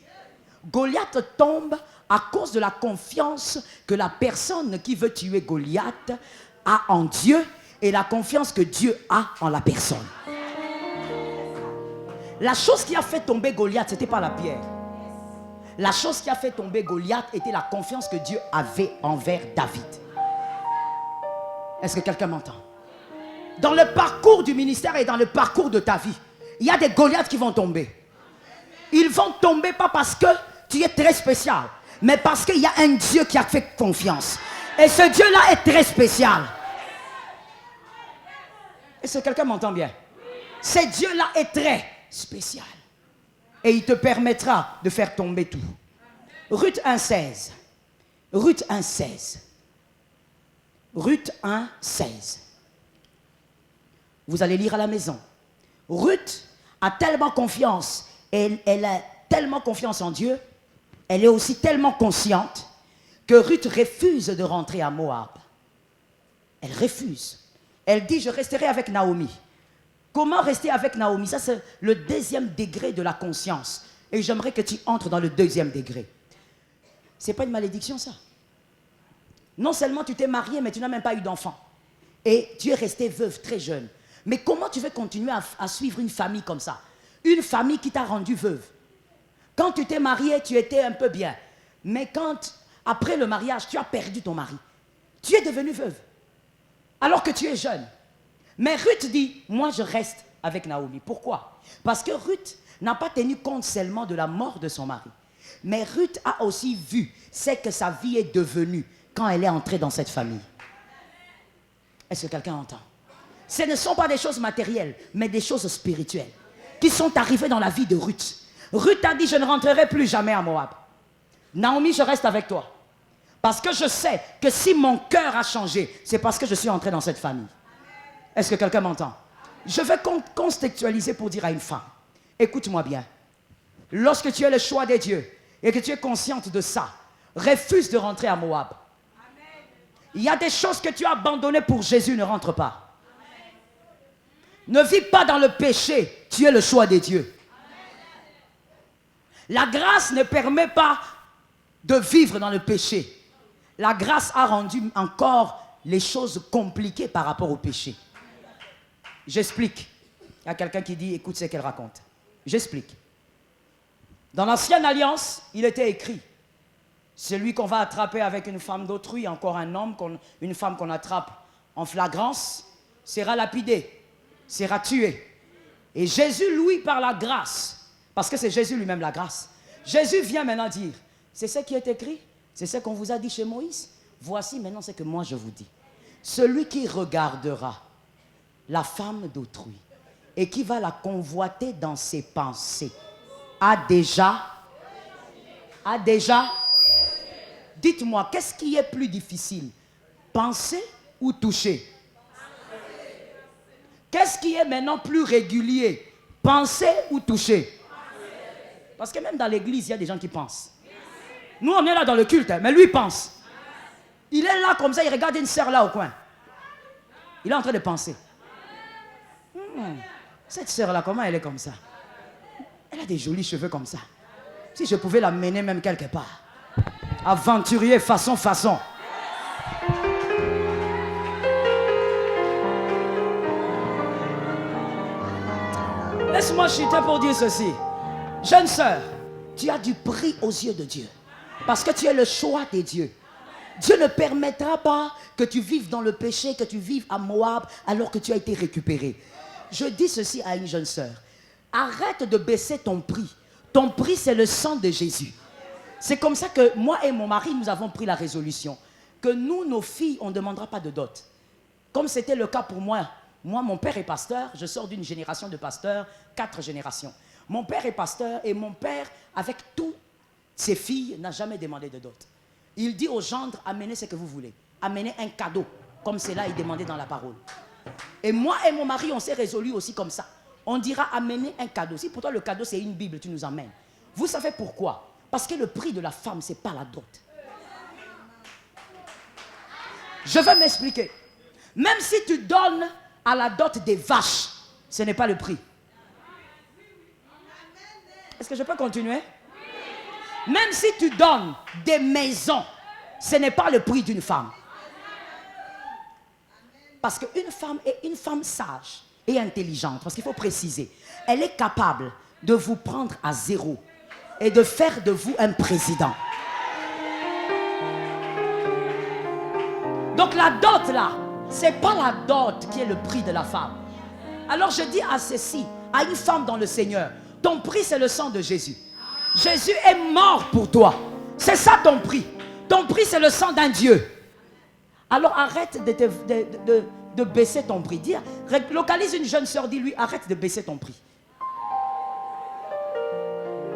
Goliath tombe à cause de la confiance que la personne qui veut tuer Goliath a en Dieu et la confiance que Dieu a en la personne. La chose qui a fait tomber Goliath, ce n'était pas la pierre. La chose qui a fait tomber Goliath était la confiance que Dieu avait envers David. Est-ce que quelqu'un m'entend? Dans le parcours du ministère et dans le parcours de ta vie, il y a des Goliaths qui vont tomber. Ils vont tomber pas parce que tu es très spécial, mais parce qu'il y a un Dieu qui a fait confiance. Et ce Dieu-là est très spécial. Est-ce que quelqu'un m'entend bien? Ce Dieu-là est très spécial. Et il te permettra de faire tomber tout. Ruth 1,16. Ruth 1,16. Ruth 1,16. Vous allez lire à la maison. Ruth a tellement confiance, elle a tellement confiance en Dieu, elle est aussi tellement consciente que Ruth refuse de rentrer à Moab. Elle refuse. Elle dit, je resterai avec Naomi. Comment rester avec Naomi? Ça, c'est le deuxième degré de la conscience. Et j'aimerais que tu entres dans le deuxième degré. Ce n'est pas une malédiction, ça. Non seulement tu t'es marié, mais tu n'as même pas eu d'enfant. Et tu es resté veuve très jeune. Mais comment tu veux continuer à suivre une famille comme ça? Une famille qui t'a rendu veuve. Quand tu t'es marié, tu étais un peu bien. Mais quand, après le mariage, tu as perdu ton mari. Tu es devenue veuve. Alors que tu es jeune. Mais Ruth dit, moi je reste avec Naomi. Pourquoi? Parce que Ruth n'a pas tenu compte seulement de la mort de son mari. Mais Ruth a aussi vu ce que sa vie est devenue quand elle est entrée dans cette famille. Est-ce que quelqu'un entend? Ce ne sont pas des choses matérielles, mais des choses spirituelles qui sont arrivées dans la vie de Ruth. Ruth a dit, je ne rentrerai plus jamais à Moab. Naomi, je reste avec toi. Parce que je sais que si mon cœur a changé, c'est parce que je suis entré dans cette famille. Est-ce que quelqu'un m'entend? Je vais contextualiser pour dire à une femme, écoute-moi bien. Lorsque tu as le choix des dieux et que tu es consciente de ça, refuse de rentrer à Moab. Il y a des choses que tu as abandonnées pour Jésus, ne rentre pas. Ne vis pas dans le péché, tu es le choix des dieux. La grâce ne permet pas de vivre dans le péché. La grâce a rendu encore les choses compliquées par rapport au péché. J'explique. Il y a quelqu'un qui dit, écoute ce qu'elle raconte. J'explique. Dans l'ancienne alliance, il était écrit, celui qu'on va attraper avec une femme d'autrui, encore un homme, une femme qu'on attrape en flagrance, sera lapidé, sera tué. Et Jésus, lui, par la grâce, parce que c'est Jésus lui-même la grâce, Jésus vient maintenant dire, c'est ce qui est écrit, c'est ce qu'on vous a dit chez Moïse, voici maintenant ce que moi je vous dis. Celui qui regardera la femme d'autrui et qui va la convoiter dans ses pensées a déjà, dites-moi, qu'est-ce qui est plus difficile, penser ou toucher? Qu'est-ce qui est maintenant plus régulier, penser ou toucher? Parce que même dans l'église, il y a des gens qui pensent. Nous, on est là dans le culte, mais lui, il pense. Il est là comme ça, il regarde une sœur là au coin. Il est en train de penser. Cette sœur-là, comment elle est comme ça? Elle a des jolis cheveux comme ça. Si je pouvais la mener même quelque part. Aventurier façon. Laisse-moi chuter pour dire ceci. Jeune sœur, tu as du prix aux yeux de Dieu. Parce que tu es le choix des dieux. Dieu ne permettra pas que tu vives dans le péché, que tu vives à Moab alors que tu as été récupéré. Je dis ceci à une jeune sœur. Arrête de baisser ton prix. Ton prix, c'est le sang de Jésus. C'est comme ça que moi et mon mari, nous avons pris la résolution. Que nous, nos filles, on ne demandera pas de dot. Comme c'était le cas pour moi. Moi, mon père est pasteur. Je sors d'une génération de pasteurs, 4 générations. Mon père est pasteur et mon père, avec toutes ses filles, n'a jamais demandé de dot. Il dit aux gendres, amenez ce que vous voulez. Amenez un cadeau, comme c'est là, il demandait dans la parole. Et moi et mon mari, on s'est résolus aussi comme ça. On dira amener un cadeau. Si pour toi le cadeau c'est une Bible, tu nous amènes. Vous savez pourquoi? Parce que le prix de la femme, ce n'est pas la dot. Je vais m'expliquer. Même si tu donnes à la dot des vaches, ce n'est pas le prix. Est-ce que je peux continuer? Même si tu donnes des maisons, ce n'est pas le prix d'une femme. Parce qu'une femme est une femme sage et intelligente, parce qu'il faut préciser, elle est capable de vous prendre à zéro et de faire de vous un président. Donc la dot là, c'est pas la dot qui est le prix de la femme. Alors je dis à ceci, à une femme dans le Seigneur, ton prix c'est le sang de Jésus. Jésus est mort pour toi. C'est ça ton prix. Ton prix c'est le sang d'un Dieu. Alors arrête de baisser ton prix. Dis, localise une jeune sœur, dis-lui, arrête de baisser ton prix.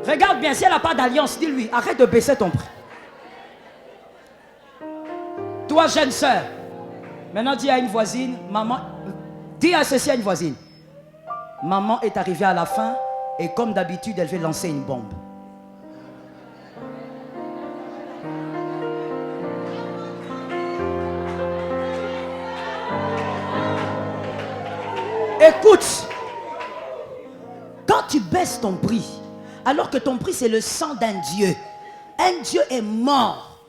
Regarde bien, si elle n'a pas d'alliance, dis-lui, arrête de baisser ton prix. Toi, jeune sœur, maintenant dis à une voisine, maman, dis à ceci à une voisine, maman est arrivée à la fin et comme d'habitude, elle veut lancer une bombe. Écoute, tu baisses ton prix, alors que ton prix c'est le sang d'un Dieu. Un Dieu est mort.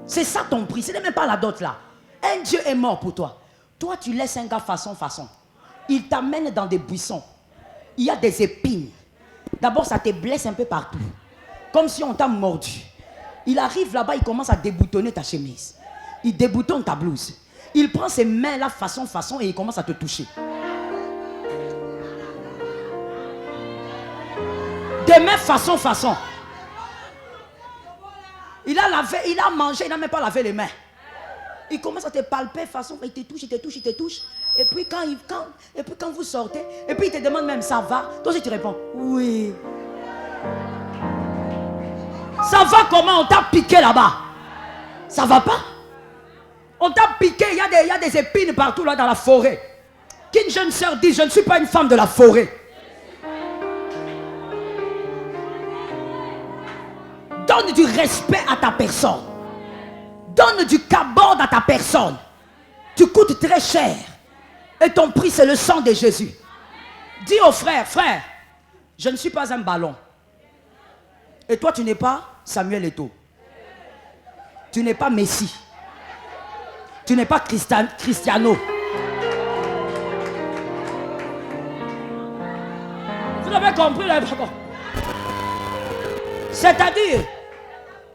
C'est ça ton prix, ce n'est même pas la dot là. Un Dieu est mort pour toi. Toi tu laisses un gars façon. Il t'amène dans des buissons. Il y a des épines. D'abord ça te blesse un peu partout. Comme si on t'a mordu. Il arrive là-bas, il commence à déboutonner ta chemise. Il déboutonne ta blouse. Il prend ses mains là façon et il commence à te toucher. Des mains façon. Il a lavé, il a mangé, il n'a même pas lavé les mains. Il commence à te palper façon, il te touche. Et puis quand vous sortez, et puis il te demande même ça va. Toi tu réponds oui. Ça va comment? On t'a piqué là-bas. Ça va pas? On t'a piqué, il y a des épines partout là dans la forêt. Qu'une jeune sœur dit, je ne suis pas une femme de la forêt. Donne du respect à ta personne. Donne du cabord à ta personne. Tu coûtes très cher. Et ton prix c'est le sang de Jésus. Dis au frère, je ne suis pas un ballon. Et toi tu n'es pas Samuel Eto'o. Tu n'es pas Messi. Tu n'es pas Cristiano. Vous avez compris là? C'est-à-dire,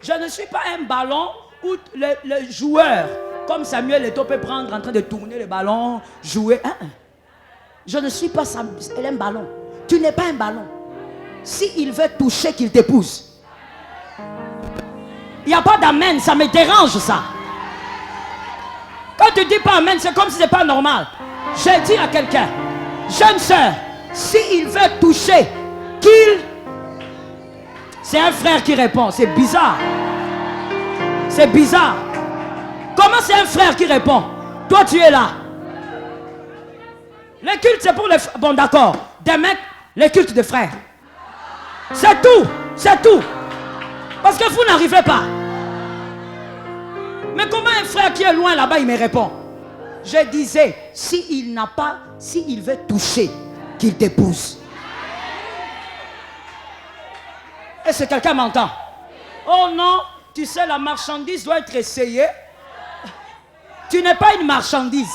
je ne suis pas un ballon où le joueur, comme Samuel Eto'o peut prendre en train de tourner le ballon, jouer. Je ne suis pas un ballon. Tu n'es pas un ballon. S'il veut toucher, qu'il t'épouse. Il n'y a pas d'amen, ça me dérange ça. Quand tu dis pas amen, c'est comme si c'est pas normal. J'ai dit à quelqu'un, jeune sœur, s'il veut toucher, qu'il... C'est un frère qui répond, c'est bizarre. C'est bizarre. Comment c'est un frère qui répond? Toi tu es là. Les cultes c'est pour les... Bon d'accord, des mecs, les cultes de frères. C'est tout. Parce que vous n'arrivez pas. Mais comment un frère qui est loin là-bas, il me répond? Je disais, s'il veut toucher, qu'il t'épouse. Est-ce que quelqu'un m'entend? Oh non, tu sais, la marchandise doit être essayée. Tu n'es pas une marchandise.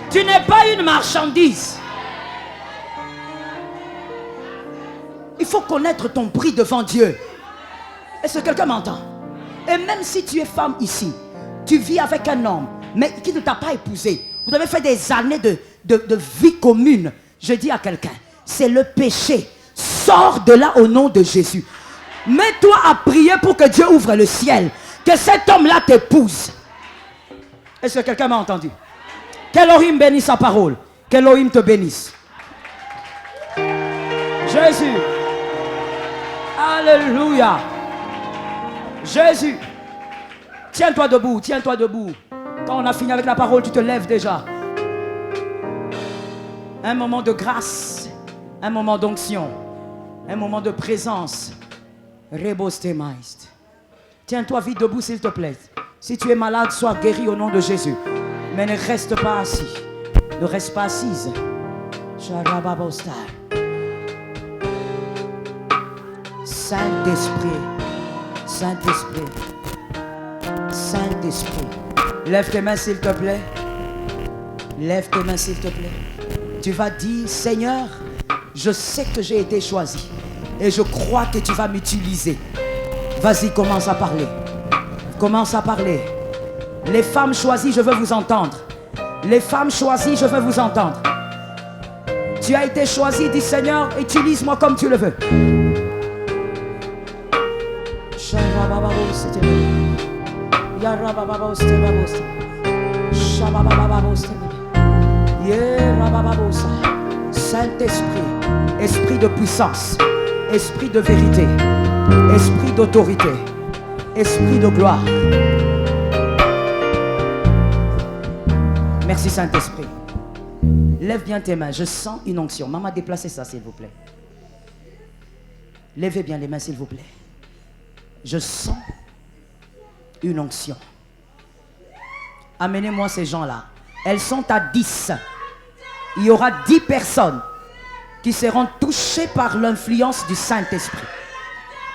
Tu n'es pas une marchandise. Il faut connaître ton prix devant Dieu. Est-ce que quelqu'un m'entend? Et même si tu es femme ici, tu vis avec un homme, mais qui ne t'a pas épousé, vous avez fait des années de vie commune. Je dis à quelqu'un, c'est le péché. Sors de là au nom de Jésus. Mets-toi à prier pour que Dieu ouvre le ciel. Que cet homme-là t'épouse. Est-ce que quelqu'un m'a entendu? Qu'Elohim bénisse sa parole. Qu'Elohim te bénisse. Jésus. Alléluia. Jésus. Tiens-toi debout, tiens-toi debout. Quand on a fini avec la parole, tu te lèves déjà. Un moment de grâce, un moment d'onction, un moment de présence. Rebostemaist. Tiens-toi vite debout s'il te plaît. Si tu es malade, sois guéri au nom de Jésus. Mais ne reste pas assis. Ne reste pas assise. Saint-Esprit. Saint-Esprit. Saint-Esprit. Lève tes mains s'il te plaît. Lève tes mains s'il te plaît. Tu vas dire, Seigneur, je sais que j'ai été choisi. Et je crois que tu vas m'utiliser. Vas-y, commence à parler. Commence à parler. Les femmes choisies, je veux vous entendre. Les femmes choisies, je veux vous entendre. Tu as été choisi, dis Seigneur, utilise-moi comme tu le veux. Saint-Esprit, esprit de puissance, esprit de vérité, esprit d'autorité, esprit de gloire. Merci Saint-Esprit. Lève bien tes mains, je sens une onction. Maman, déplacez ça s'il vous plaît. Levez bien les mains s'il vous plaît. Je sens une onction. Amenez-moi ces gens-là. Elles sont à 10. Il y aura 10 personnes qui seront touchées par l'influence du Saint-Esprit.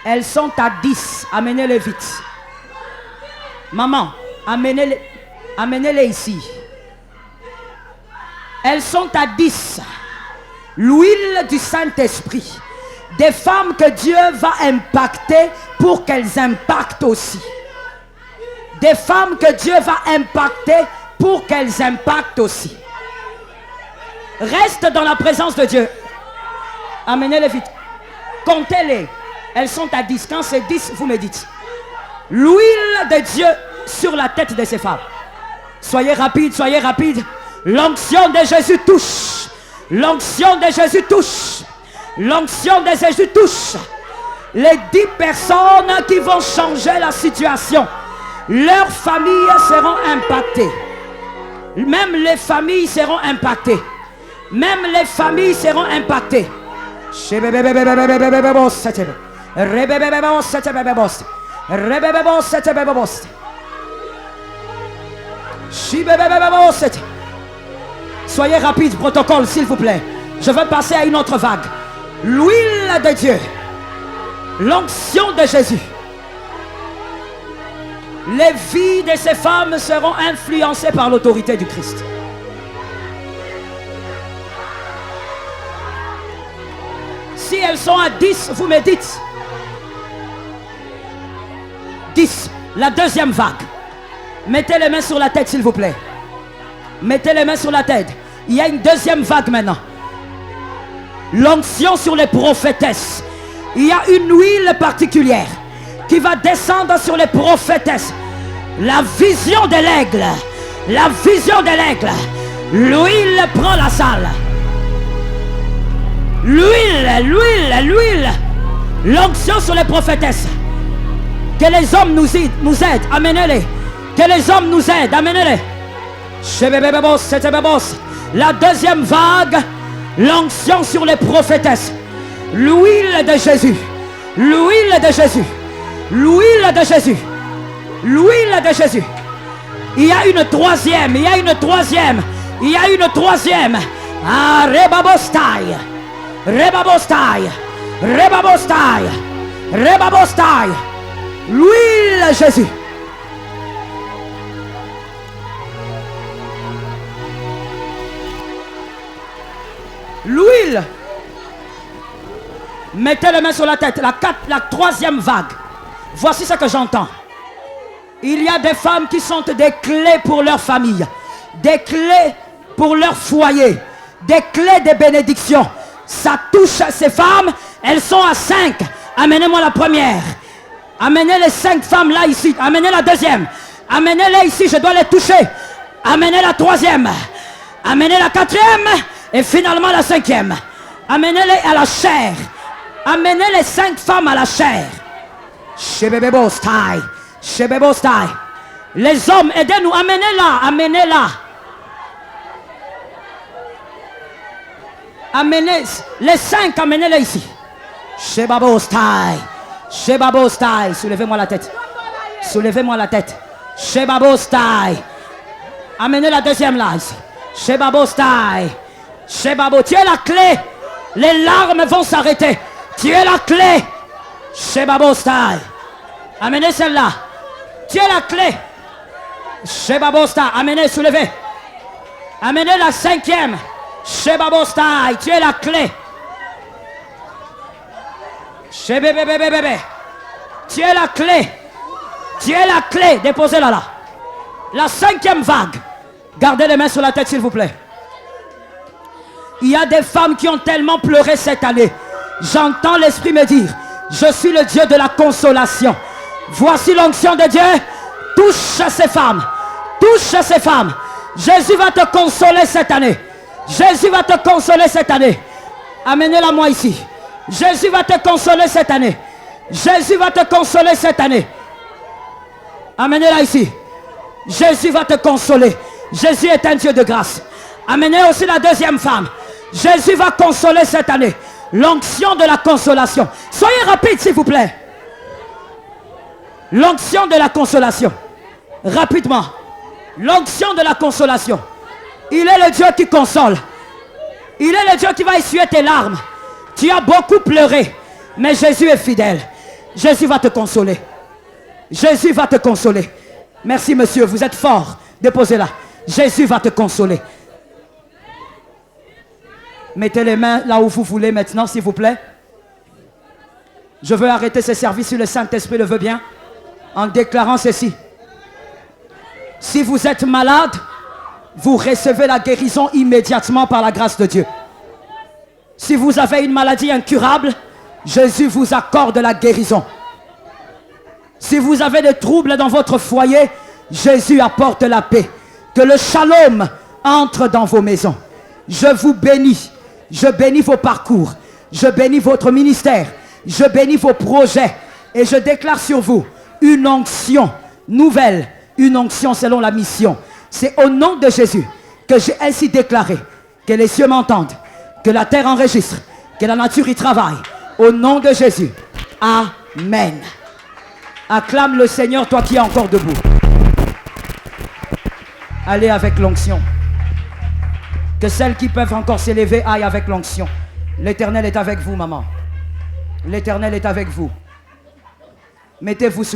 Elles sont à 10. Amenez-les vite. Maman, amenez-les ici. Elles sont à 10. L'huile du Saint-Esprit. Des femmes que Dieu va impacter pour qu'elles impactent aussi. Des femmes que Dieu va impacter pour qu'elles impactent aussi. Reste dans la présence de Dieu. Amenez-les vite. Comptez-les. Elles sont à 10. Quand c'est 10, vous me dites. L'huile de Dieu sur la tête de ces femmes. Soyez rapides, soyez rapides. L'onction de Jésus touche. L'onction de Jésus touche. L'onction de Jésus touche. Les 10 personnes qui vont changer la situation. Leurs familles seront impactées. Même les familles seront impactées. Même les familles seront impactées. Soyez rapide, protocole, s'il vous plaît. Je veux passer à une autre vague. L'huile de Dieu. L'onction de Jésus. Les vies de ces femmes seront influencées par l'autorité du Christ. Si elles sont à 10, vous me dites. 10. La deuxième vague. Mettez les mains sur la tête, s'il vous plaît. Mettez les mains sur la tête. Il y a une deuxième vague maintenant. L'onction sur les prophétesses. Il y a une huile particulière qui va descendre sur les prophétesses. La vision de l'aigle. La vision de l'aigle. L'huile prend la salle. L'huile. L'onction sur les prophétesses. Que les hommes nous aident. Amenez-les. Que les hommes nous aident. Amenez-les. La deuxième vague. L'onction sur les prophétesses. L'huile de Jésus. L'huile de Jésus. L'huile de Jésus. L'huile de Jésus. Il y a une troisième. Il y a une troisième. Il y a une troisième. Ah, Rebabostai. Rebabostai. Rebabostai. Rebabostai. L'huile de Jésus. L'huile. Mettez les mains sur la tête. La troisième vague. Voici ce que j'entends. Il y a des femmes qui sont des clés pour leur famille. Des clés pour leur foyer. Des clés de bénédiction. Ça touche ces femmes. Elles sont à 5. Amenez-moi la première. Amenez les 5 femmes là ici. Amenez la deuxième. Amenez-les ici. Je dois les toucher. Amenez la troisième. Amenez la quatrième. Et finalement la cinquième. Amenez-les à la chair. Amenez les 5 femmes à la chair. Shebebostai. Shebebostai. Les hommes, aidez-nous. Amenez-la. Amenez-la. Amenez les 5. Amenez-les ici. Shebabostai. Shebabostai. Soulevez-moi la tête. Soulevez-moi la tête. Shebabostai. Amenez la deuxième là ici. Shebabostai. Shebabo. Tu es la clé. Les larmes vont s'arrêter. Tu es la clé. Shebabostai. Amenez celle-là. Tu es la clé. Shebabostai. Amenez, soulevez. Amenez la cinquième. Shebabostai. Tu es la clé. Shebebebebebe. Tu es la clé. Tu es la clé. Déposez-la là. La cinquième vague. Gardez les mains sur la tête, s'il vous plaît. Il y a des femmes qui ont tellement pleuré cette année. J'entends l'Esprit me dire, je suis le Dieu de la consolation. Voici l'onction de Dieu. Touche ces femmes. Touche ces femmes. Jésus va te consoler cette année. Jésus va te consoler cette année. Amenez-la moi ici. Jésus va te consoler cette année. Jésus va te consoler cette année. Amenez-la ici. Jésus va te consoler. Jésus est un Dieu de grâce. Amenez aussi la deuxième femme. Jésus va consoler cette année. L'onction de la consolation. Soyez rapide, s'il vous plaît. L'onction de la consolation. Rapidement. L'onction de la consolation. Il est le Dieu qui console. Il est le Dieu qui va essuyer tes larmes. Tu as beaucoup pleuré, mais Jésus est fidèle. Jésus va te consoler. Jésus va te consoler. Merci monsieur, vous êtes fort. Déposez-la. Jésus va te consoler. Mettez les mains là où vous voulez maintenant, s'il vous plaît. Je veux arrêter ce service si le Saint-Esprit le veut bien, en déclarant ceci. Si vous êtes malade, vous recevez la guérison immédiatement par la grâce de Dieu. Si vous avez une maladie incurable, Jésus vous accorde la guérison. Si vous avez des troubles dans votre foyer, Jésus apporte la paix. Que le shalom entre dans vos maisons. Je vous bénis. Je bénis vos parcours. Je bénis votre ministère. Je bénis vos projets. Et je déclare sur vous une onction nouvelle. Une onction selon la mission. C'est au nom de Jésus que j'ai ainsi déclaré. Que les cieux m'entendent. Que la terre enregistre. Que la nature y travaille. Au nom de Jésus. Amen. Acclame le Seigneur, toi qui es encore debout. Allez avec l'onction. Que celles qui peuvent encore s'élever aillent avec l'onction. L'Éternel est avec vous, maman. L'Éternel est avec vous. Mettez-vous sous